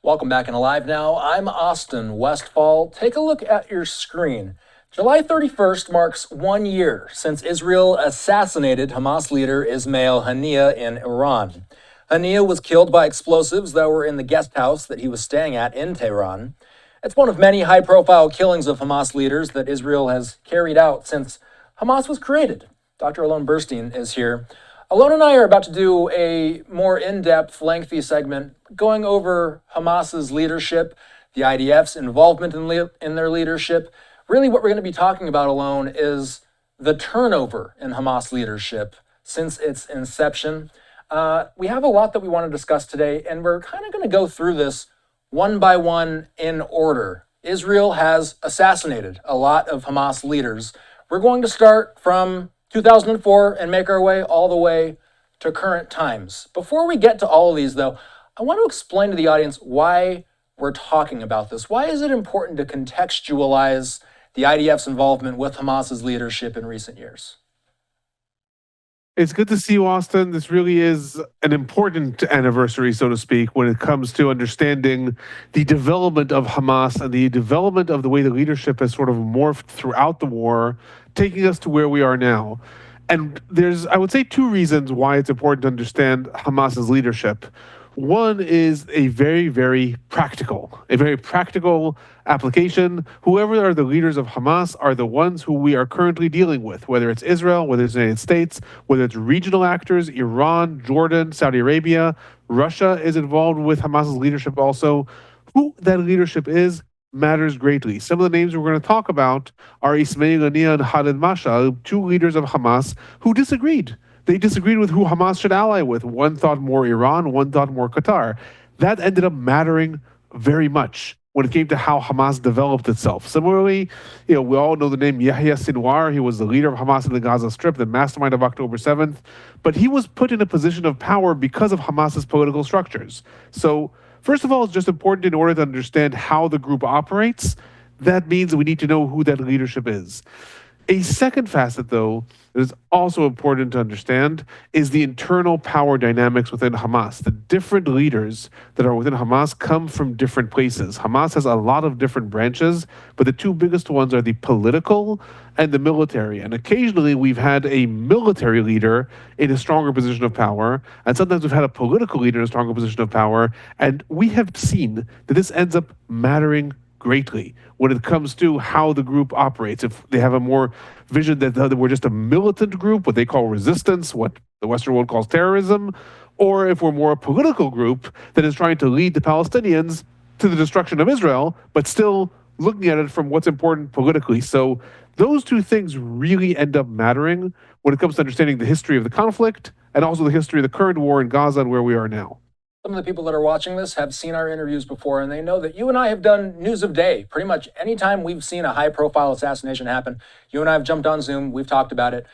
Welcome back in Live Now. I'm Austin Westfall. Take a look at your screen. July 31st marks 1 year since Israel assassinated Hamas leader Ismail Haniyeh in Iran. Haniyeh was killed by explosives that were in the guest house that he was staying at in Tehran. It's one of many high-profile killings of Hamas leaders that Israel has carried out since Hamas was created. Dr. Alon Burstein is here. Alon and I are about to do a more in-depth, lengthy segment going over Hamas's leadership, the IDF's involvement in their leadership. Really what we're going to be talking about, Alon, is the turnover in Hamas leadership since its inception. We have a lot that we want to discuss today, and we're kind of going to go through this one by one in order. Israel has assassinated a lot of Hamas leaders. We're going to start from 2004 and make our way all the way to current times. Before we get to all of these, though, I want to explain to the audience why we're talking about this. Why is it important to contextualize the IDF's involvement with Hamas's leadership in recent years? It's good to see you, Austin. This really is an important anniversary, so to speak, when it comes to understanding the development of Hamas and the development of the way the leadership has sort of morphed throughout the war, taking us to where we are now. And there's, I would say, two reasons why it's important to understand Hamas's leadership. One is a very practical application. Whoever are the leaders of Hamas are the ones who we are currently dealing with, whether it's Israel, whether it's the United States, whether it's regional actors, Iran, Jordan, Saudi Arabia. Russia is involved with Hamas's leadership also. Who that leadership is matters greatly. Some of the names we're going to talk about are Ismail Haniyeh and Khalid Mashal, two leaders of Hamas who disagreed. They disagreed with who Hamas should ally with. One thought more Iran, one thought more Qatar. That ended up mattering very much when it came to how Hamas developed itself. Similarly, we all know the name Yahya Sinwar. He was the leader of Hamas in the Gaza Strip, the mastermind of October 7th. But he was put in a position of power because of Hamas's political structures. So, first of all, it's just important in order to understand how the group operates. That means we need to know who that leadership is. A second facet, though, that is also important to understand is the internal power dynamics within Hamas. The different leaders that are within Hamas come from different places. Hamas has a lot of different branches, but the two biggest ones are the political and the military. And occasionally we've had a military leader in a stronger position of power, and sometimes we've had a political leader in a stronger position of power. And we have seen that this ends up mattering greatly when it comes to how the group operates. If they have a more vision that we're just a militant group, what they call resistance, what the Western world calls terrorism, or if we're more a political group that is trying to lead the Palestinians to the destruction of Israel, but still looking at it from what's important politically. So those two things really end up mattering when it comes to understanding the history of the conflict and also the history of the current war in Gaza and where we are now. Some of the people that are watching this have seen our interviews before, and they know that you and I have done news of day. Pretty much anytime we've seen a high-profile assassination happen, you and I have jumped on Zoom, we've talked about it.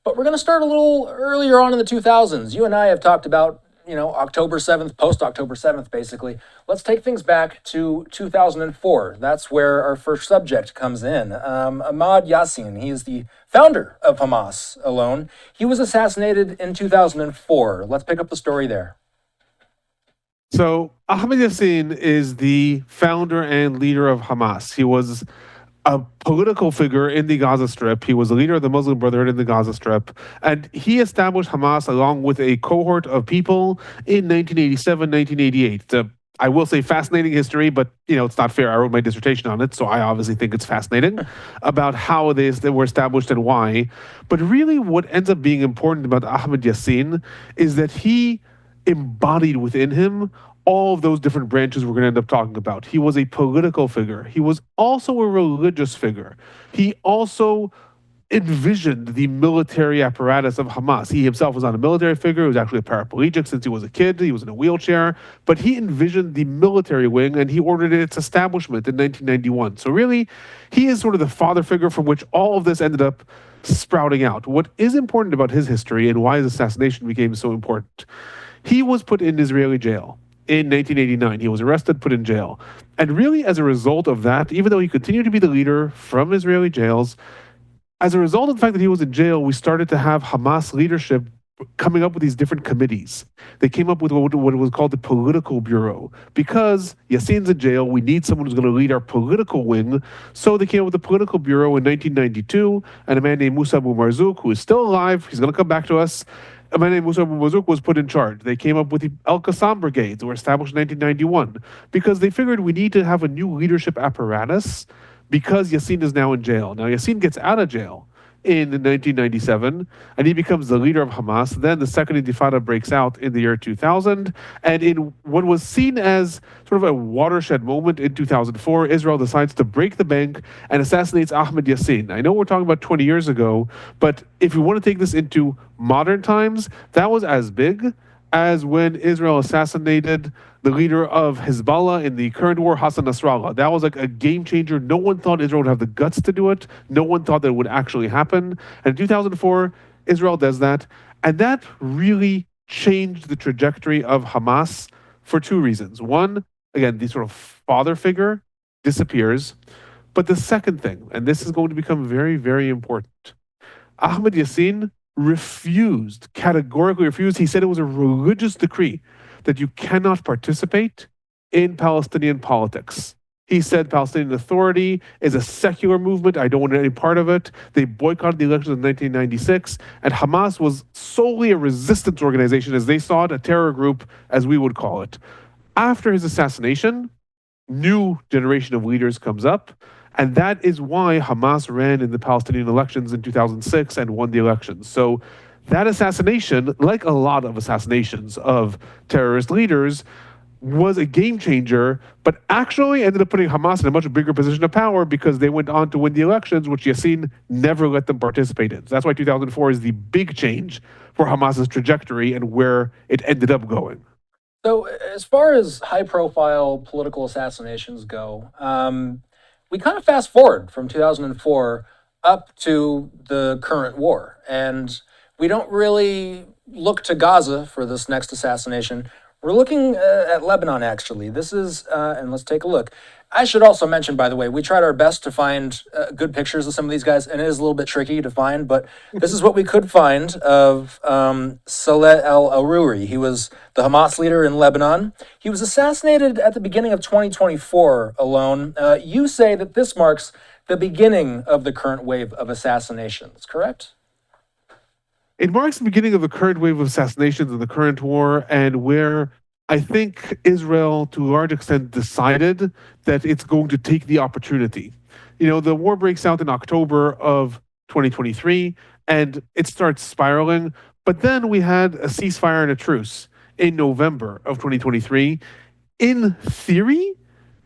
But we're going to start a little earlier on in the 2000s. You and I have talked about, October 7th, post-October 7th, basically. Let's take things back to 2004. That's where our first subject comes in. Ahmed Yasin, he is the founder of Hamas alone. He was assassinated in 2004. Let's pick up the story there. So Ahmed Yasin is the founder and leader of Hamas. He was a political figure in the Gaza Strip. He was the leader of the Muslim Brotherhood in the Gaza Strip. And he established Hamas along with a cohort of people in 1987, 1988. I will say fascinating history, but it's not fair. I wrote my dissertation on it, so I obviously think it's fascinating about how they were established and why. But really what ends up being important about Ahmed Yasin is that he embodied within him all of those different branches we're going to end up talking about. He was a political figure. He was also a religious figure. He also envisioned the military apparatus of Hamas. He himself was not a military figure. He was actually a paraplegic since he was a kid. He was in a wheelchair. But he envisioned the military wing and he ordered its establishment in 1991. So really, he is sort of the father figure from which all of this ended up sprouting out. What is important about his history and why his assassination became so important, he was put in Israeli jail in 1989. He was arrested, put in jail. And really, as a result of that, even though he continued to be the leader from Israeli jails, as a result of the fact that he was in jail, we started to have Hamas leadership coming up with these different committees. They came up with what was called the Political Bureau. Because Yasin's in jail, we need someone who's going to lead our political wing. So they came up with the Political Bureau in 1992, and a man named Musa Abu Marzouk, who is still alive, he's going to come back to us. A man named Musa Abu Marzouk was put in charge. They came up with the Al-Qassam brigades, that were established in 1991, because they figured we need to have a new leadership apparatus because Yasin is now in jail. Now, Yasin gets out of jail in 1997, and he becomes the leader of Hamas. Then the Second Intifada breaks out in the year 2000, and in what was seen as sort of a watershed moment in 2004, Israel decides to break the bank and assassinates Ahmed Yasin. I know we're talking about 20 years ago, but if you want to take this into modern times, that was as big as when Israel assassinated the leader of Hezbollah in the current war, Hassan Nasrallah. That was like a game changer. No one thought Israel would have the guts to do it. No one thought that it would actually happen. And in 2004, Israel does that. And that really changed the trajectory of Hamas for two reasons. One, again, the sort of father figure disappears. But the second thing, and this is going to become very, very important, Ahmed Yasin categorically refused. He said it was a religious decree that you cannot participate in Palestinian politics. He said Palestinian Authority is a secular movement. I don't want any part of it. They boycotted the elections in 1996, and Hamas was solely a resistance organization, as they saw it, a terror group, as we would call it. After his assassination, new generation of leaders comes up, and that is why Hamas ran in the Palestinian elections in 2006 and won the elections. So that assassination, like a lot of assassinations of terrorist leaders, was a game changer, but actually ended up putting Hamas in a much bigger position of power because they went on to win the elections, which Yasin never let them participate in. So that's why 2004 is the big change for Hamas's trajectory and where it ended up going. So as far as high-profile political assassinations go, we kind of fast forward from 2004 up to the current war, and we don't really look to Gaza for this next assassination. We're looking at Lebanon, actually. This is, and let's take a look. I should also mention, by the way, we tried our best to find good pictures of some of these guys, and it is a little bit tricky to find, but this is what we could find of Saleh al-Arouri. He was the Hamas leader in Lebanon. He was assassinated at the beginning of 2024 alone. You say that this marks the beginning of the current wave of assassinations, correct? It marks the beginning of the current wave of assassinations in the current war, and where I think Israel, to a large extent, decided that it's going to take the opportunity. You know, the war breaks out in October of 2023, and it starts spiraling. But then we had a ceasefire and a truce in November of 2023. In theory,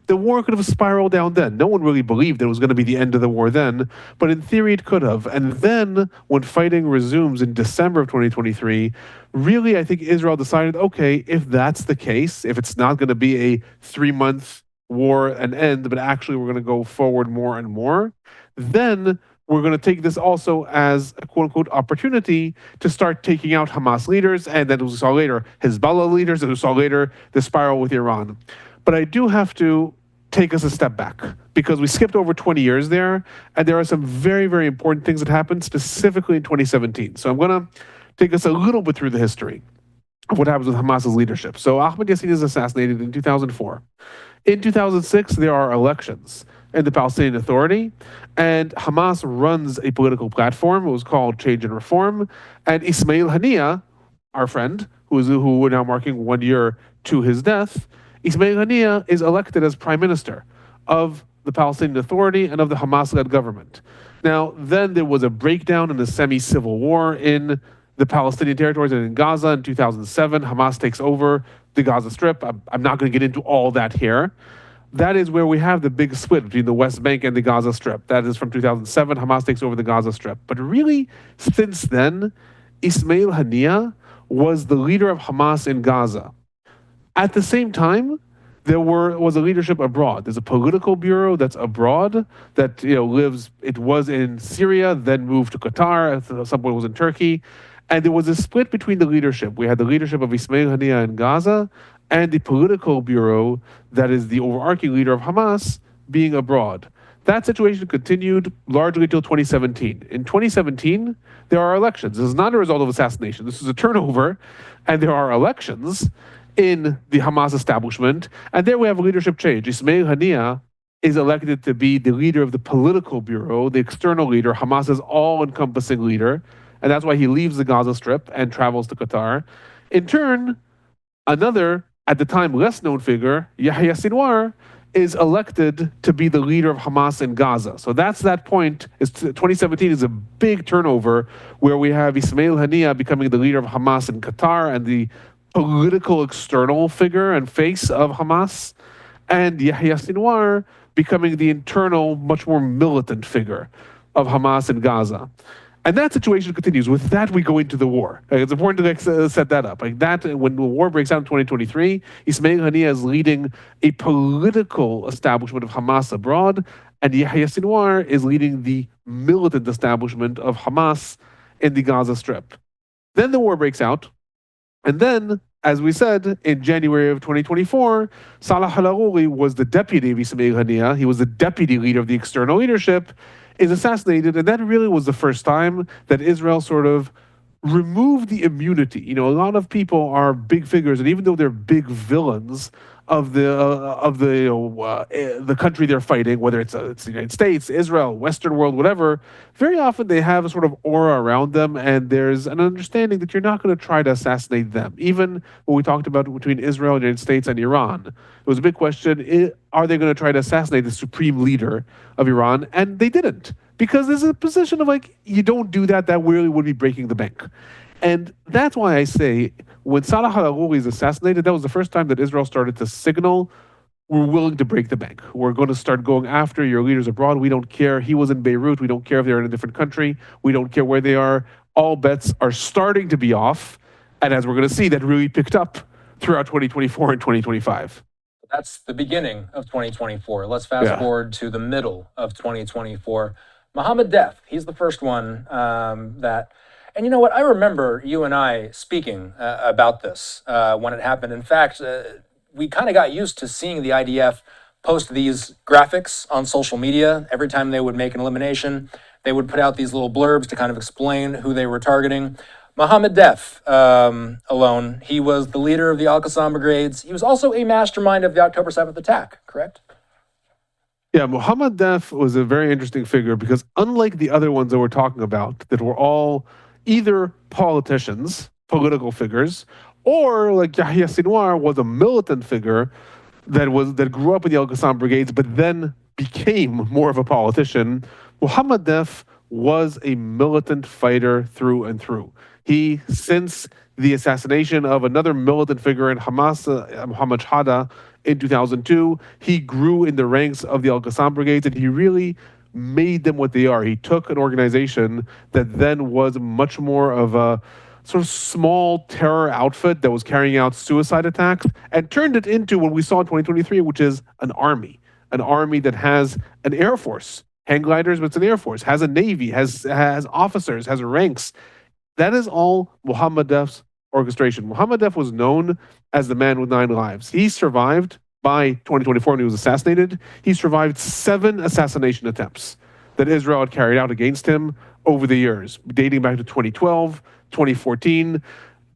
the war could have spiraled down then. No one really believed it was going to be the end of the war then, but in theory it could have. And then when fighting resumes in December of 2023, really I think Israel decided, okay, if that's the case, if it's not going to be a 3-month war and end, but actually we're going to go forward more and more, then we're going to take this also as a quote-unquote opportunity to start taking out Hamas leaders, and then we saw later Hezbollah leaders, and we saw later the spiral with Iran. But I do have to take us a step back because we skipped over 20 years there, and there are some very, very important things that happened specifically in 2017. So I'm going to take us a little bit through the history of what happens with Hamas's leadership. So Ahmed Yasin is assassinated in 2004. In 2006, there are elections in the Palestinian Authority, and Hamas runs a political platform. It was called Change and Reform, and Ismail Haniyeh, our friend, who we're now marking 1 year to his death, Ismail Haniyeh is elected as prime minister of the Palestinian Authority and of the Hamas-led government. Now, then there was a breakdown in the semi-civil war in the Palestinian territories and in Gaza in 2007. Hamas takes over the Gaza Strip. I'm not going to get into all that here. That is where we have the big split between the West Bank and the Gaza Strip. That is from 2007. Hamas takes over the Gaza Strip. But really, since then, Ismail Haniyeh was the leader of Hamas in Gaza. At the same time, there was a leadership abroad. There's a political bureau that's abroad that lives. It was in Syria, then moved to Qatar. At some point, it was in Turkey, and there was a split between the leadership. We had the leadership of Ismail Haniyeh in Gaza, and the political bureau that is the overarching leader of Hamas being abroad. That situation continued largely until 2017. In 2017, there are elections. This is not a result of assassination. This is a turnover, and there are elections in the Hamas establishment, and there we have a leadership change. Ismail Haniyeh is elected to be the leader of the political bureau, the external leader, Hamas's all-encompassing leader, and that's why he leaves the Gaza Strip and travels to Qatar. In turn, another, at the time less known figure, Yahya Sinwar, is elected to be the leader of Hamas in Gaza. So that's that point. 2017 is a big turnover where we have Ismail Haniyeh becoming the leader of Hamas in Qatar and the political external figure and face of Hamas, and Yahya Sinwar becoming the internal, much more militant figure of Hamas in Gaza. And that situation continues. With that, we go into the war. It's important to set that up. Like that, when the war breaks out in 2023, Ismail Haniyeh is leading a political establishment of Hamas abroad, and Yahya Sinwar is leading the militant establishment of Hamas in the Gaza Strip. Then the war breaks out, and then, as we said, in January of 2024, Saleh al-Arouri was the deputy of Ismail Haniyeh. He was the deputy leader of the external leadership, is assassinated, and that really was the first time that Israel sort of removed the immunity. You know, a lot of people are big figures, and even though they're big villains of the country they're fighting, whether it's the United States, Israel, Western world, whatever, very often they have a sort of aura around them, and there's an understanding that you're not going to try to assassinate them. Even when we talked about between Israel, the United States, and Iran, it was a big question: are they going to try to assassinate the supreme leader of Iran? And they didn't, because there's a position of like, you don't do that. That really would be breaking the bank. And that's why I say, when Saleh al-Arouri is assassinated, that was the first time that Israel started to signal, we're willing to break the bank. We're going to start going after your leaders abroad. We don't care. He was in Beirut. We don't care if they're in a different country. We don't care where they are. All bets are starting to be off. And as we're going to see, that really picked up throughout 2024 and 2025. That's the beginning of 2024. Let's fast forward to the middle of 2024. Mohammed Deif, he's the first one that... And you know what? I remember you and I speaking about this when it happened. In fact, we kind of got used to seeing the IDF post these graphics on social media. Every time they would make an elimination, they would put out these little blurbs to kind of explain who they were targeting. Mohammed Deif, alone, he was the leader of the Al-Qassam brigades. He was also a mastermind of the October 7th attack, correct? Yeah, Mohammed Deif was a very interesting figure because unlike the other ones that we're talking about, that were all either politicians, political figures, or like Yahya Sinwar was a militant figure that grew up in the Al-Qassam brigades, but then became more of a politician. Mohammed Deif was a militant fighter through and through. He, since the assassination of another militant figure in Hamas, Muhammad Shahada, in 2002, he grew in the ranks of the Al-Qassam brigades, and he really made them what they are. He took an organization that then was much more of a sort of small terror outfit that was carrying out suicide attacks and turned it into what we saw in 2023, which is an army that has an air force, hang gliders, but it's an air force, has a navy, has officers, has ranks. That is all Mohammed Deif's orchestration. Mohammed Deif was known as the man with 9 lives. He survived. By 2024, when he was assassinated, he survived 7 assassination attempts that Israel had carried out against him over the years, dating back to 2012, 2014.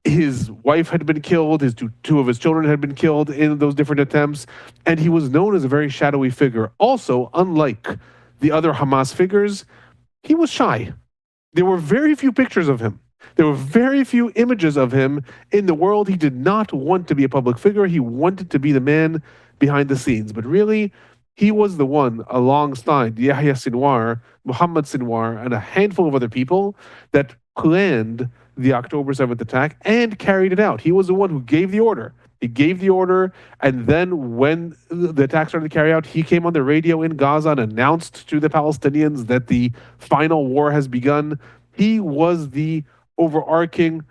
His wife had been killed, his two of his children had been killed in those different attempts, and he was known as a very shadowy figure. Also, unlike the other Hamas figures, he was shy. There were very few pictures of him. There were very few images of him in the world. He did not want to be a public figure. He wanted to be the man behind the scenes. But really, he was the one, alongside Yahya Sinwar, Muhammad Sinwar, and a handful of other people that planned the October 7th attack and carried it out. He was the one who gave the order. He gave the order, and then when the attack started to carry out, he came on the radio in Gaza and announced to the Palestinians that the final war has begun. He was the overarching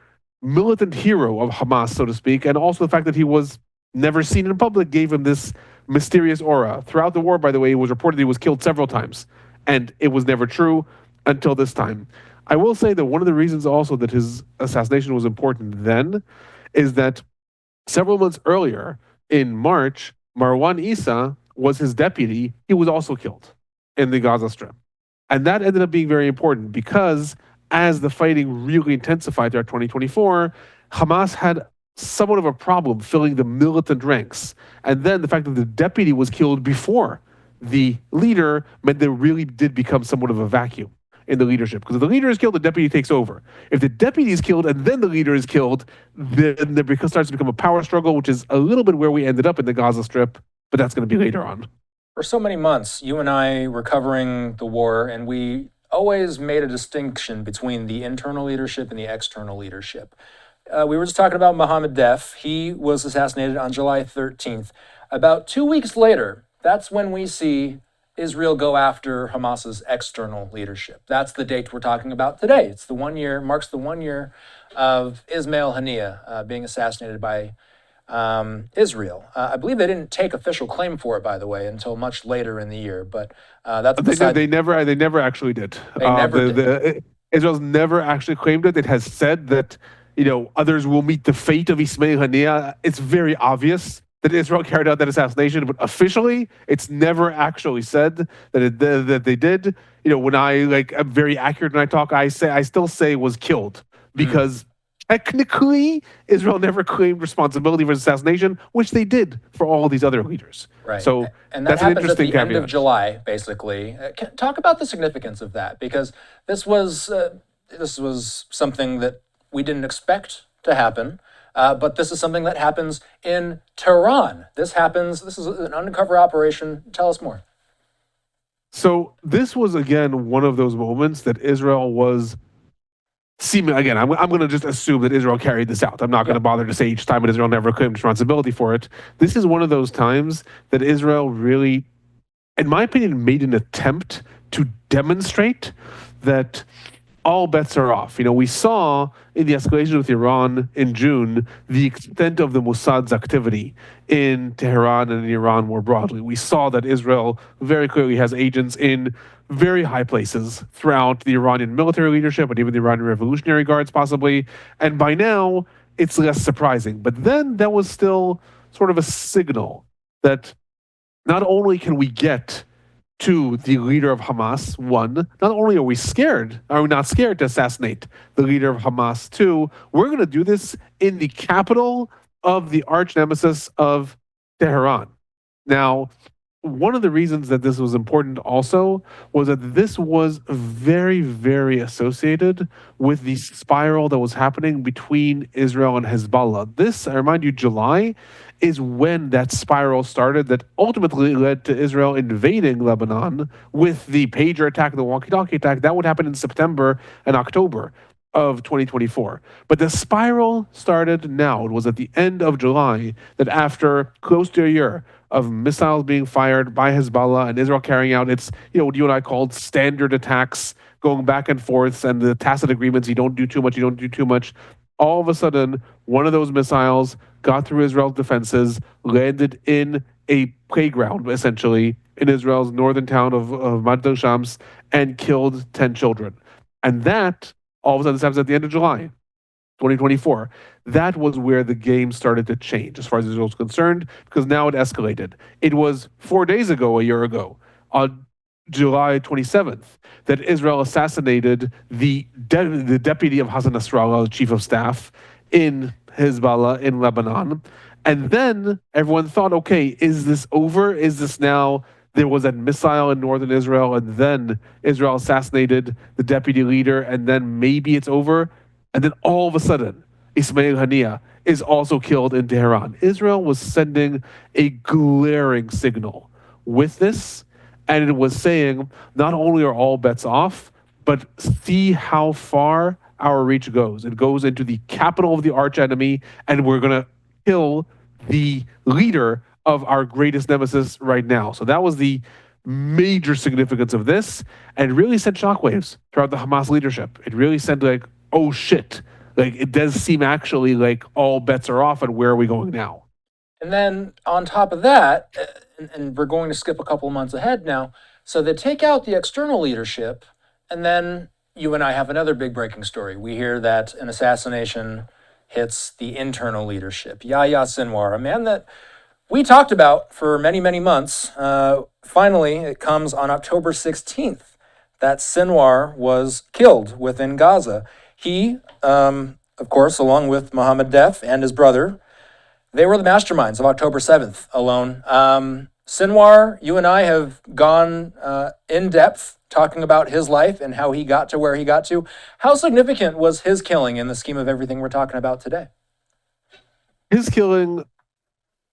militant hero of Hamas, so to speak, and also the fact that he was never seen in public gave him this mysterious aura. Throughout the war, by the way, it was reported he was killed several times, and it was never true until this time. I will say that one of the reasons also that his assassination was important then is that several months earlier, in March, Marwan Issa was his deputy. He was also killed. in the Gaza Strip. And that ended up being very important because as the fighting really intensified throughout 2024, Hamas had somewhat of a problem filling the militant ranks. And then the fact that the deputy was killed before the leader meant there really did become somewhat of a vacuum in the leadership. Because if the leader is killed, the deputy takes over. If the deputy is killed and then the leader is killed, then there starts to become a power struggle, which is a little bit where we ended up in the Gaza Strip, but that's going to be later on. For so many months, you and I were covering the war, and we always made a distinction between the internal leadership and the external leadership. We were just talking about Mohammed Deif. He was assassinated on July 13th. About 2 weeks later, that's when we see Israel go after Hamas's external leadership. That's the date we're talking about today. It's the 1 year, marks the 1 year of Ismail Haniyeh being assassinated by Israel. I believe they didn't take official claim for it, by the way, until much later in the year. But that's they never actually did. They never did. Israel's never actually claimed it. It has said that others will meet the fate of Ismail Haniyeh. It's very obvious that Israel carried out that assassination, but officially, it's never actually said that they did. When I'm very accurate when I talk, I still say was killed because. Technically, Israel never claimed responsibility for the assassination, which they did for all these other leaders. Right. So and that's an interesting at the caveat. end of July, basically. Talk about the significance of that, because this was something that we didn't expect to happen, but this is something that happens in Tehran. This is an undercover operation. Tell us more. So this was, again, one of those moments that Israel was again, I'm going to just assume that Israel carried this out. I'm not going to bother to say each time that Israel never claimed responsibility for it. This is one of those times that Israel really, in my opinion, made an attempt to demonstrate that all bets are off. We saw in the escalation with Iran in June the extent of the Mossad's activity in Tehran and in Iran more broadly. We saw that Israel very clearly has agents in very high places throughout the Iranian military leadership and even the Iranian Revolutionary Guards possibly. And by now, it's less surprising. But then that was still sort of a signal that not only can we get to the leader of Hamas, one, not only are we not scared to assassinate the leader of Hamas, two, we're going to do this in the capital of the arch nemesis of Tehran. Now, one of the reasons that this was important also was that this was very, very associated with the spiral that was happening between Israel and Hezbollah. This, I remind you, July is when that spiral started that ultimately led to Israel invading Lebanon with the pager attack, the walkie-talkie attack. That would happen in September and October of 2024. But the spiral started now. It was at the end of July that after close to a year of missiles being fired by Hezbollah and Israel carrying out its, what you and I called standard attacks, going back and forth, and the tacit agreements, you don't do too much. All of a sudden, one of those missiles got through Israel's defenses, landed in a playground, essentially, in Israel's northern town of Mad al-Shams, and killed 10 children. And that, all of a sudden, this happens at the end of July 2024. That was where the game started to change as far as Israel was concerned, because now it escalated. It was 4 days ago, a year ago, on July 27th, that Israel assassinated the deputy of Hassan Nasrallah, the chief of staff, in Hezbollah in Lebanon. And then everyone thought, okay, is this over? Is this now? There was a missile in northern Israel, and then Israel assassinated the deputy leader, and then maybe it's over. And then all of a sudden, Ismail Haniyeh is also killed in Tehran. Israel was sending a glaring signal with this, and it was saying, not only are all bets off, but see how far our reach goes. It goes into the capital of the arch enemy, and we're going to kill the leader of our greatest nemesis right now. So that was the major significance of this, and it really sent shockwaves throughout the Hamas leadership. It really sent oh shit, it does seem actually like all bets are off, and where are we going now? And then on top of that, and we're going to skip a couple of months ahead now, so they take out the external leadership, and then you and I have another big breaking story. We hear that an assassination hits the internal leadership. Yahya Sinwar, a man that we talked about for many, many months. Finally, it comes on October 16th that Sinwar was killed within Gaza. He, of course, along with Mohammed Deif and his brother, they were the masterminds of October 7th alone. Sinwar, you and I have gone in depth talking about his life and how he got to where he got to. How significant was his killing in the scheme of everything we're talking about today? His killing,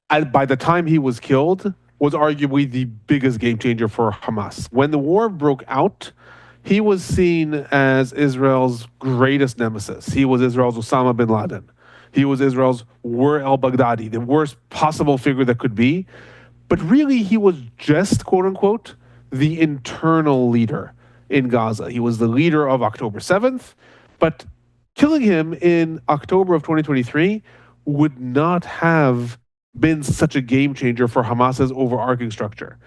by the time he was killed, was arguably the biggest game changer for Hamas. When the war broke out, he was seen as Israel's greatest nemesis. He was Israel's Osama bin Laden. He was Israel's War al-Baghdadi, the worst possible figure that could be. But really, he was just, quote unquote, the internal leader in Gaza. He was the leader of October 7th, but killing him in October of 2023 would not have been such a game changer for Hamas's overarching structure.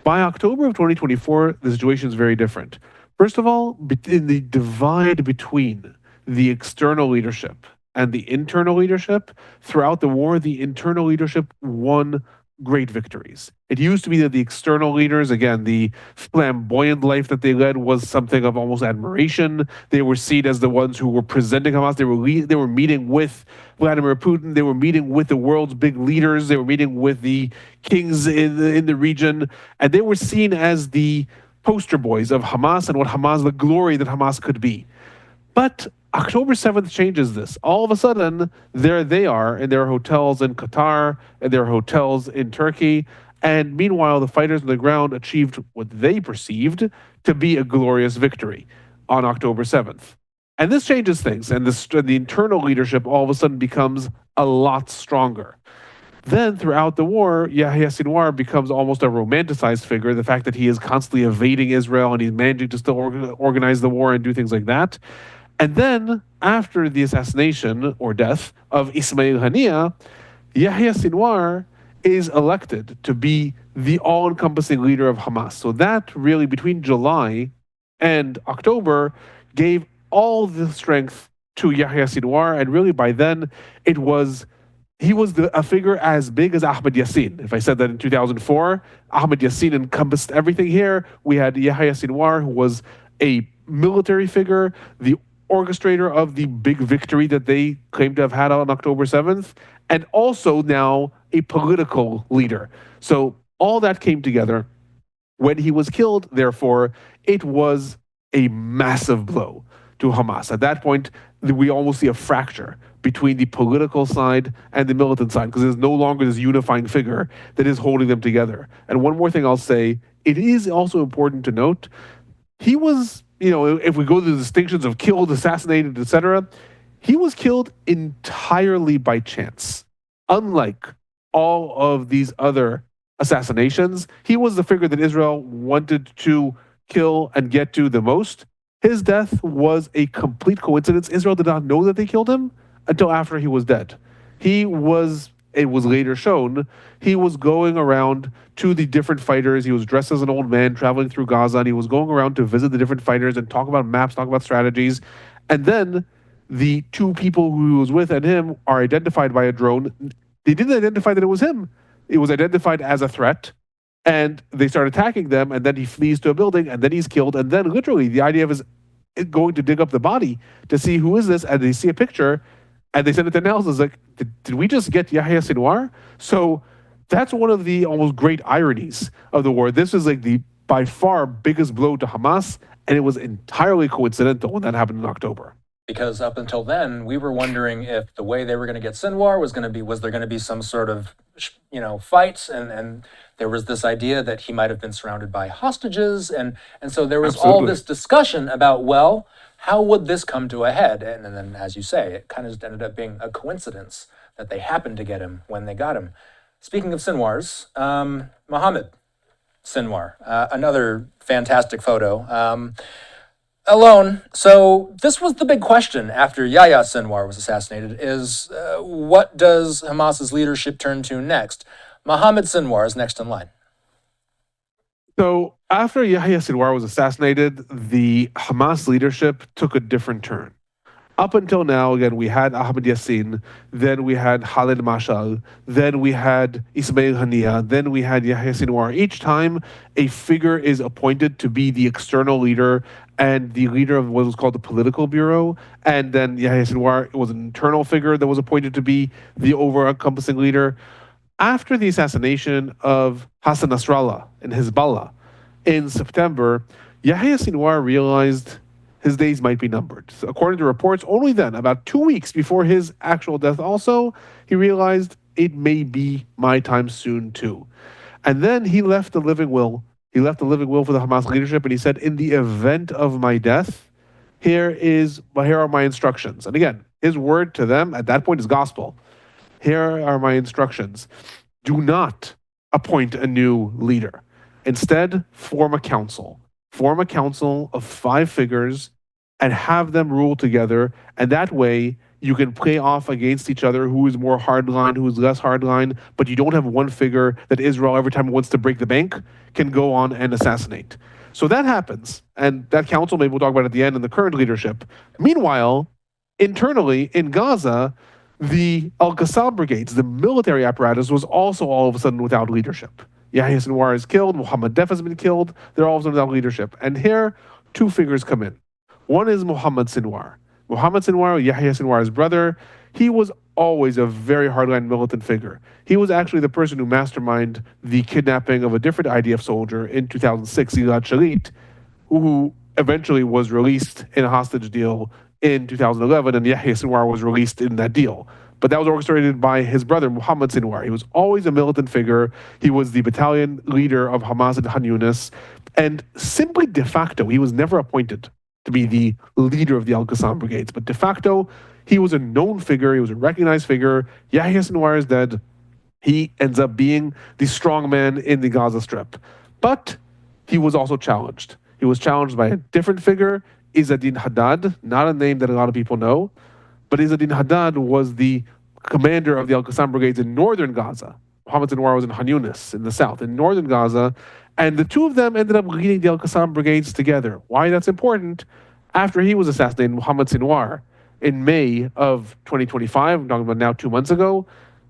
By October of 2024, the situation is very different. First of all, in the divide between the external leadership and the internal leadership, throughout the war, the internal leadership won great victories. It used to be that the external leaders, again, the flamboyant life that they led was something of almost admiration. They were seen as the ones who were presenting Hamas. They were meeting with Vladimir Putin. They were meeting with the world's big leaders. They were meeting with the kings in the region. And they were seen as the poster boys of Hamas and what Hamas, the glory that Hamas could be. But October 7th changes this. All of a sudden, there they are in their hotels in Qatar and their hotels in Turkey. And meanwhile, the fighters on the ground achieved what they perceived to be a glorious victory on October 7th. And this changes things. And the internal leadership all of a sudden becomes a lot stronger. Then throughout the war, Yahya Sinwar becomes almost a romanticized figure. The fact that he is constantly evading Israel and he's managing to still organize the war and do things like that. And then, after the assassination or death of Ismail Haniyeh, Yahya Sinwar is elected to be the all-encompassing leader of Hamas. So that really, between July and October, gave all the strength to Yahya Sinwar. And really, by then, he was a figure as big as Ahmed Yasin. If I said that in 2004, Ahmed Yasin encompassed everything here. We had Yahya Sinwar, who was a military figure, the orchestrator of the big victory that they claimed to have had on October 7th, and also now a political leader. So all that came together. When he was killed, therefore, it was a massive blow to Hamas. At that point, we almost see a fracture between the political side and the militant side, because there's no longer this unifying figure that is holding them together. And one more thing I'll say, it is also important to note, he was, if we go to the distinctions of killed, assassinated, etc., he was killed entirely by chance. Unlike all of these other assassinations, he was the figure that Israel wanted to kill and get to the most. His death was a complete coincidence. Israel did not know that they killed him until after he was dead. It was later shown, he was going around to the different fighters. He was dressed as an old man traveling through Gaza, and he was going around to visit the different fighters and talk about maps, talk about strategies. And then the two people who he was with and him are identified by a drone. They didn't identify that it was him. It was identified as a threat. And they start attacking them, and then he flees to a building, and then he's killed. And then literally the idea of is going to dig up the body to see who is this, and they see a picture, and they send it to analysis like, did we just get Yahya Sinwar? So that's one of the almost great ironies of the war. This is like the by far biggest blow to Hamas, and it was entirely coincidental when that happened in October. Because up until then, we were wondering if the way they were going to get Sinwar was there going to be some sort of, fight, and there was this idea that he might have been surrounded by hostages, and so there was all this discussion about, well, how would this come to a head? And then, as you say, it kind of just ended up being a coincidence that they happened to get him when they got him. Speaking of Sinwars, Mohammed Sinwar, another fantastic photo. Alon, so this was the big question after Yahya Sinwar was assassinated, is what does Hamas's leadership turn to next? Mohammed Sinwar is next in line. So after Yahya Sinwar was assassinated, the Hamas leadership took a different turn. Up until now, again, we had Ahmed Yasin, then we had Khalid Mashal, then we had Ismail Haniyeh, then we had Yahya Sinwar. Each time a figure is appointed to be the external leader and the leader of what was called the political bureau, and then Yahya Sinwar was an internal figure that was appointed to be the over-encompassing leader. After the assassination of Hassan Nasrallah and Hezbollah in September, Yahya Sinwar realized his days might be numbered. So according to reports, only then, about 2 weeks before his actual death also, he realized it may be my time soon too. And then he left the living will. He left the living will for the Hamas leadership, and he said, in the event of my death, here are my instructions. And again, his word to them at that point is gospel. Here are my instructions. Do not appoint a new leader. Instead, form a council. Form a council of 5 figures and have them rule together. And that way, you can play off against each other who is more hardline, who is less hardline, but you don't have one figure that Israel, every time it wants to break the bank, can go on and assassinate. So that happens. And that council, maybe we'll talk about at the end, in the current leadership. Meanwhile, internally in Gaza, the al-Qassam brigades, the military apparatus, was also all of a sudden without leadership. Yahya Sinwar is killed, Mohammed Deif has been killed, they're all of a sudden without leadership. And here, 2 figures come in. One is Mohammed Sinwar. Mohammed Sinwar, Yahya Sinwar's brother, he was always a very hardline militant figure. He was actually the person who masterminded the kidnapping of a different IDF soldier in 2006, Gilad Shalit, who eventually was released in a hostage deal in 2011, and Yahya Sinwar was released in that deal. But that was orchestrated by his brother, Mohammed Sinwar. He was always a militant figure. He was the battalion leader of Hamas in Khan Yunis. And simply de facto, he was never appointed to be the leader of the al-Qassam brigades. But de facto, he was a known figure. He was a recognized figure. Yahya Sinwar is dead. He ends up being the strong man in the Gaza Strip. But he was also challenged. He was challenged by a different figure, Izzadin Haddad, not a name that a lot of people know. But Izzadin Haddad was the commander of the al-Qassam brigades in northern Gaza. Mohammed Sinwar was in Khan Yunis in the south, in northern Gaza. And the 2 of them ended up leading the al-Qassam brigades together. Why that's important? After he was assassinated, Mohammed Sinwar, in May of 2025, I'm talking about now 2 months ago,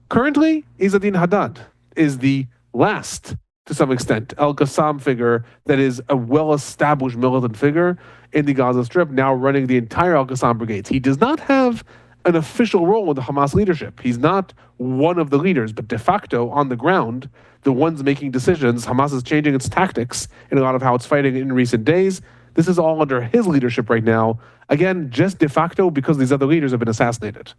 currently Izzadin Haddad is the last, to some extent, al-Qassam figure that is a well-established militant figure in the Gaza Strip, now running the entire al-Qassam brigades. He does not have an official role in the Hamas leadership. He's not one of the leaders, but de facto, on the ground, the ones making decisions, Hamas is changing its tactics in a lot of how it's fighting in recent days. This is all under his leadership right now. Again, just de facto because these other leaders have been assassinated.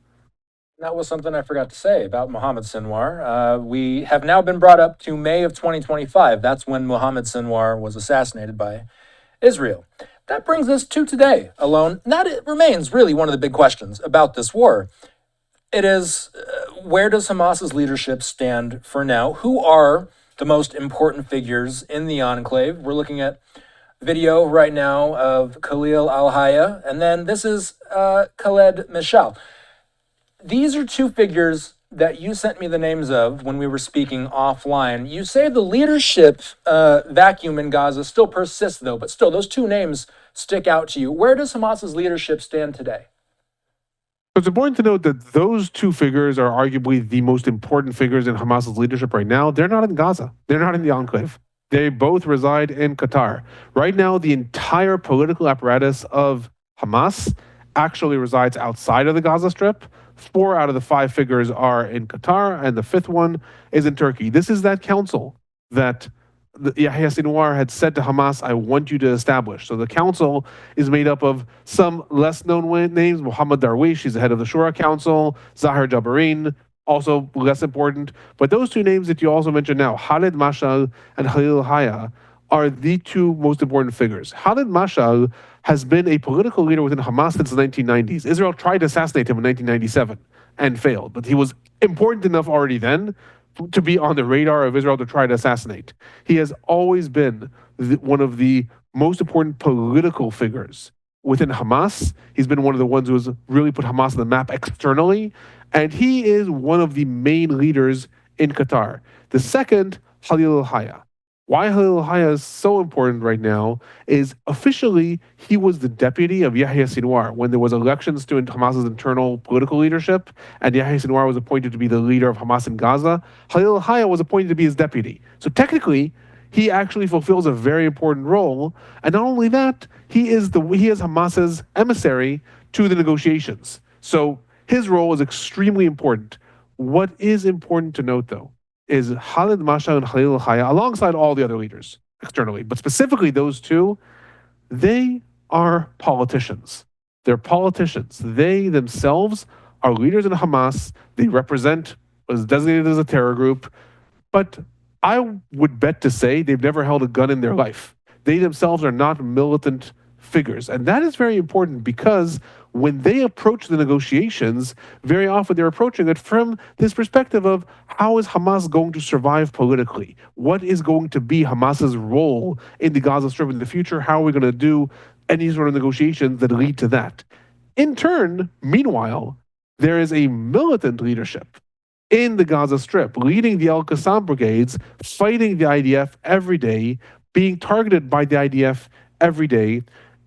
That was something I forgot to say about Mohammed Sinwar. We have now been brought up to May of 2025. That's when Mohammed Sinwar was assassinated by Israel. That brings us to today, Alon. That remains really one of the big questions about this war. It is, where does Hamas's leadership stand for now? Who are the most important figures in the enclave? We're looking at video right now of Khalil al-Hayya, and then this is Khaled Mishal. These are 2 figures that you sent me the names of when we were speaking offline. You say the leadership vacuum in Gaza still persists, though, but still, those 2 names stick out to you. Where does Hamas's leadership stand today? It's important to note that those 2 figures are arguably the most important figures in Hamas's leadership right now. They're not in Gaza. They're not in the enclave. They both reside in Qatar. Right now, the entire political apparatus of Hamas actually resides outside of the Gaza Strip. 4 out of the 5 figures are in Qatar, and the 5th one is in Turkey. This is that council that Yahya Sinwar had said to Hamas, I want you to establish. So the council is made up of some less known names. Mohammed Darwish, he's the head of the Shura Council. Zahir Jabarin, also less important. But those 2 names that you also mentioned now, Khalid Mashal and Khalil Hayya, are the 2 most important figures. Khalid Mashal has been a political leader within Hamas since the 1990s. Israel tried to assassinate him in 1997 and failed, but he was important enough already then to be on the radar of Israel to try to assassinate. He has always been one of the most important political figures within Hamas. He's been one of the ones who has really put Hamas on the map externally, and he is one of the main leaders in Qatar. The second, Khalil al-Hayya, Why Halil Haya is so important right now is officially he was the deputy of Yahya Sinwar when there was elections to Hamas's internal political leadership, and Yahya Sinwar was appointed to be the leader of Hamas in Gaza. Halil Haya was appointed to be his deputy. So technically, he actually fulfills a very important role, and not only that, he is Hamas's emissary to the negotiations. So his role is extremely important. What is important to note, though, is Khalid Masha and Khalil Haya, alongside all the other leaders externally, but specifically those two, they are politicians. They're politicians. They themselves are leaders in Hamas. They represent what is designated as a terror group. But I would bet to say they've never held a gun in their life. They themselves are not militant figures. And that is very important because when they approach the negotiations, very often they're approaching it from this perspective of how is Hamas going to survive politically? What is going to be Hamas's role in the Gaza Strip in the future? How are we going to do any sort of negotiations that lead to that? In turn, meanwhile, there is a militant leadership in the Gaza Strip, leading the Al-Qassam brigades, fighting the IDF every day, being targeted by the IDF every day.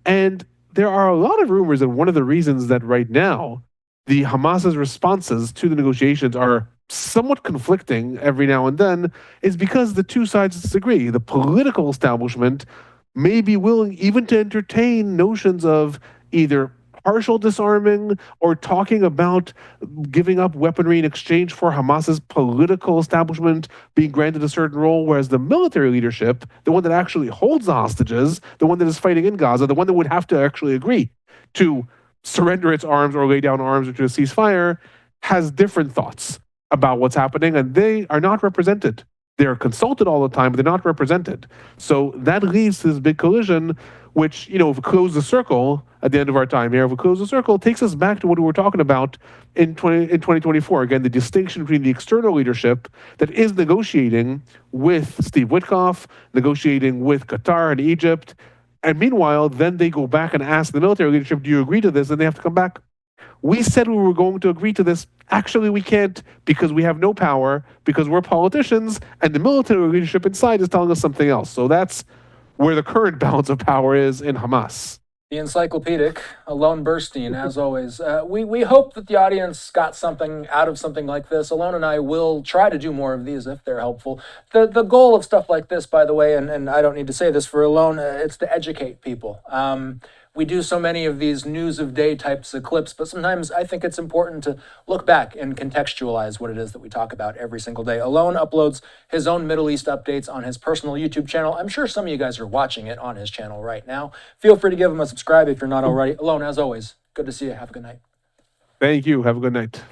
And there are a lot of rumors that one of the reasons that right now the Hamas's responses to the negotiations are somewhat conflicting every now and then is because the two sides disagree. The political establishment may be willing even to entertain notions of either partial disarming or talking about giving up weaponry in exchange for Hamas's political establishment being granted a certain role, whereas the military leadership, the one that actually holds the hostages, the one that is fighting in Gaza, the one that would have to actually agree to surrender its arms or lay down arms or to a ceasefire, has different thoughts about what's happening, and they are not represented. They're consulted all the time, but they're not represented. So that leads to this big collision, which, if we close the circle at the end of our time here, if we close the circle, it takes us back to what we were talking about in 2024. Again, the distinction between the external leadership that is negotiating with Steve Witkoff, negotiating with Qatar and Egypt, and meanwhile, then they go back and ask the military leadership, do you agree to this? And they have to come back. We said we were going to agree to this. Actually, we can't because we have no power, because we're politicians, and the military leadership inside is telling us something else. So that's where the current balance of power is in Hamas. The encyclopedic, Alon Burstein, as always. We hope that the audience got something out of something like this. Alon and I will try to do more of these if they're helpful. The goal of stuff like this, by the way, and I don't need to say this for Alon, it's to educate people. We do so many of these news of day types of clips, but sometimes I think it's important to look back and contextualize what it is that we talk about every single day. Alon uploads his own Middle East updates on his personal YouTube channel. I'm sure some of you guys are watching it on his channel right now. Feel free to give him a subscribe if you're not already. Alon, as always, good to see you. Have a good night. Thank you. Have a good night.